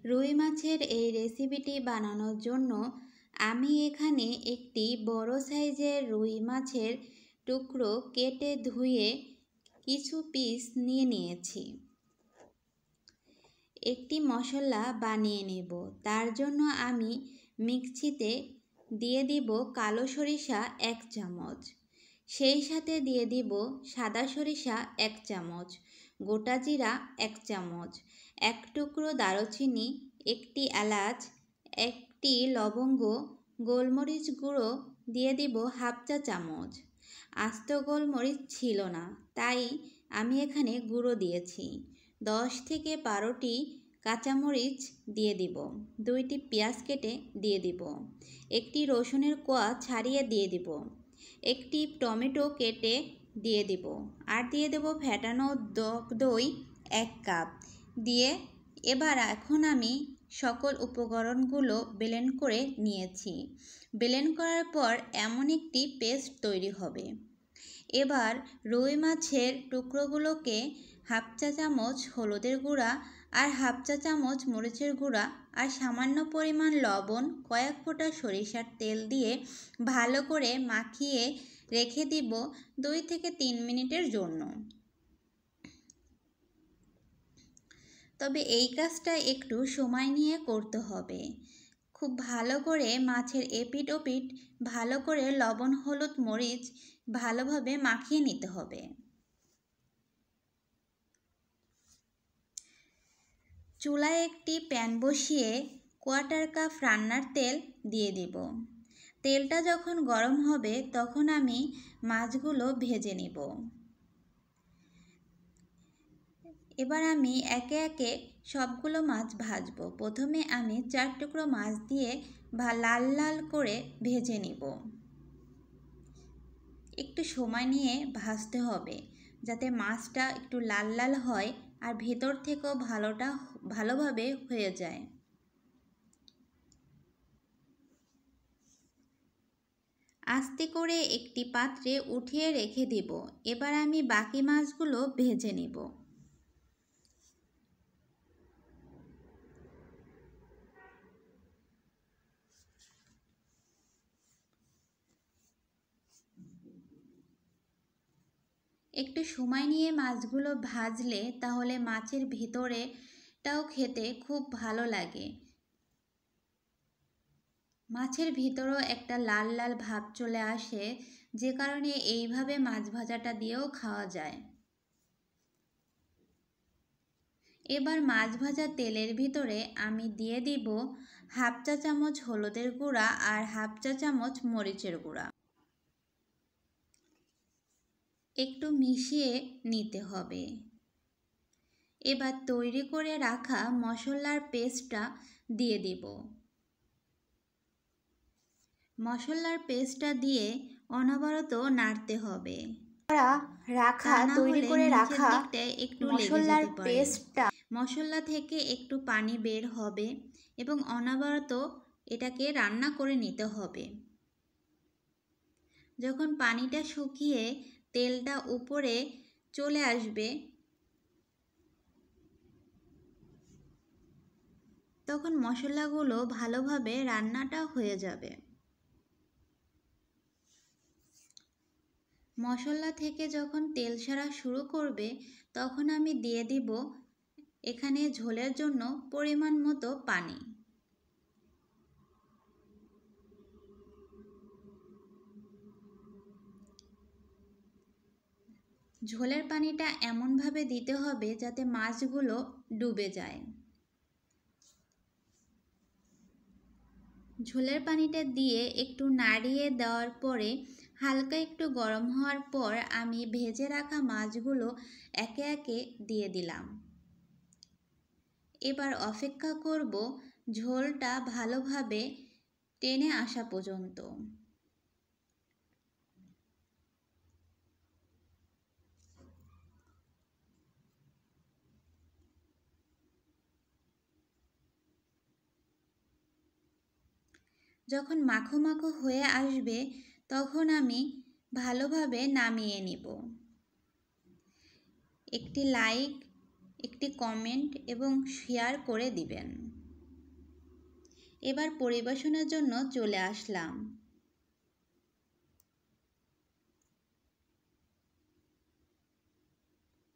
রুই মাছের এই রেসিপিটি বানানোর জন্য আমি এখানে একটি বড় সাইজের রুই মাছের টুকরো কেটে ধুয়ে কিছু পিস নিয়ে নিয়েছি। একটি মশলা বানিয়ে নেব। তার জন্য আমি মিক্সিতে দিয়ে দিব কালো সরিষা 1 চামচ, সেই সাথে দিয়ে দিব সাদা সরিষা 1 চামচ, গোটা জিরা 1 চামচ, 1 টুকরো দারুচিনি, একটি এলাচ, একটি লবঙ্গ, গোলমরিচ গুঁড়ো দিয়ে দিব 1/2 চা চামচ। আস্ত গোলমরিচ ছিল না, তাই আমি এখানে গুঁড়ো দিয়েছি। 10 থেকে 12টি কাঁচামরিচ দিয়ে দিব, 2টি পেঁয়াজ কেটে দিয়ে দিব, একটি রসুনের কোয়া ছাড়িয়ে দিয়ে দিব, একটি টমেটো কেটে দিয়ে দিব, আর দিয়ে দেব ফেটানো দই 1 কাপ দিয়ে। এখন আমি সকল উপকরণগুলো ব্লেন্ড করে নিয়েছি। ব্লেন্ড করার পর এমন একটি পেস্ট তৈরি হবে। এবার রুই মাছের টুকরোগুলোকে 1/2 চা চামচ হলুদের গুঁড়া আর 1/2 চা চামচ মরিচের গুঁড়া আর সামান্য পরিমাণ লবণ, কয়েক ফোঁটা সরিষার তেল দিয়ে ভালো করে মাখিয়ে রেখে দিব 2 থেকে 3 মিনিটের জন্য। তবে এই কাজটা একটু সময় নিয়ে করতে হবে। খুব ভালো করে মাছের এপিঠ ওপিঠ ভালো করে লবণ হলুদ মরিচ ভালোভাবে মাখিয়ে নিতে হবে। চুলায় একটি প্যান বসিয়ে 1/4 কাপ রান্নার তেল দিয়ে দিব। তেলটা যখন গরম হবে তখন আমি মাছগুলো ভেজে নিব। এবার আমি একে একে সবগুলো মাছ ভাজবো। প্রথমে আমি 4 টুকরো মাছ দিয়ে লাল লাল করে ভেজে নিব। একটু সময় নিয়ে ভাজতে হবে যাতে মাছটা একটু লাল লাল হয় আর ভেতর থেকেও ভালোভাবে হয়ে যায়। আস্তে করে একটি পাত্রে উঠিয়ে রেখে দিব। এবার আমি বাকি মাছগুলো ভেজে নিব। একটু সময় নিয়ে মাছগুলো ভাজলে তাহলে মাছের ভিতরেটাও খেতে খুব ভালো লাগে। মাছের ভিতরেও একটা লাল লাল ভাব চলে আসে, যে কারণে এইভাবে মাছ ভাজাটা দিয়েও খাওয়া যায়। এবার মাছ ভাজা তেলের ভিতরে আমি দিয়ে দিব 1/2 চা চামচ হলুদের গুঁড়া আর 1/2 চা চামচ মরিচের গুঁড়া। একটু মিশিয়ে নিতে হবে। এবার তৈরি করে রাখা মশলার পেস্টটা দিয়ে দিব। মশলার পেস্টটা দিয়ে অনবরত নাড়তে হবে। তৈরি করে রাখা একটু মশলার পেস্টটা মশলা থেকে একটু পানি বের হবে এবং অনবরত এটাকে রান্না করে নিতে হবে। যখন পানিটা শুকিয়ে তেলটা উপরে চলে আসবে তখন মশলাগুলো ভালোভাবে রান্নাটা হয়ে যাবে। মশলা থেকে যখন তেল ছাড়া শুরু করবে তখন আমি দিয়ে দিব এখানে ঝোলের জন্য পরিমাণ মতো পানি। ঝোলের পানিটা এমনভাবে দিতে হবে যাতে মাছগুলো ডুবে যায়। ঝোলের পানিটা দিয়ে একটু নাড়িয়ে দেওয়ার পরে হালকা একটু গরম হওয়ার পর আমি ভেজে রাখা মাছগুলো একে একে দিয়ে দিলাম। এবার অপেক্ষা করব ঝোলটা ভালোভাবে টেনে আসা পর্যন্ত। যখন মাখো মাখো হয়ে আসবে তখন আমি ভালোভাবে নামিয়ে নিব। একটি লাইক, একটি কমেন্ট এবং শেয়ার করে দিবেন। এবার পরিবেশনের জন্য চলে আসলাম।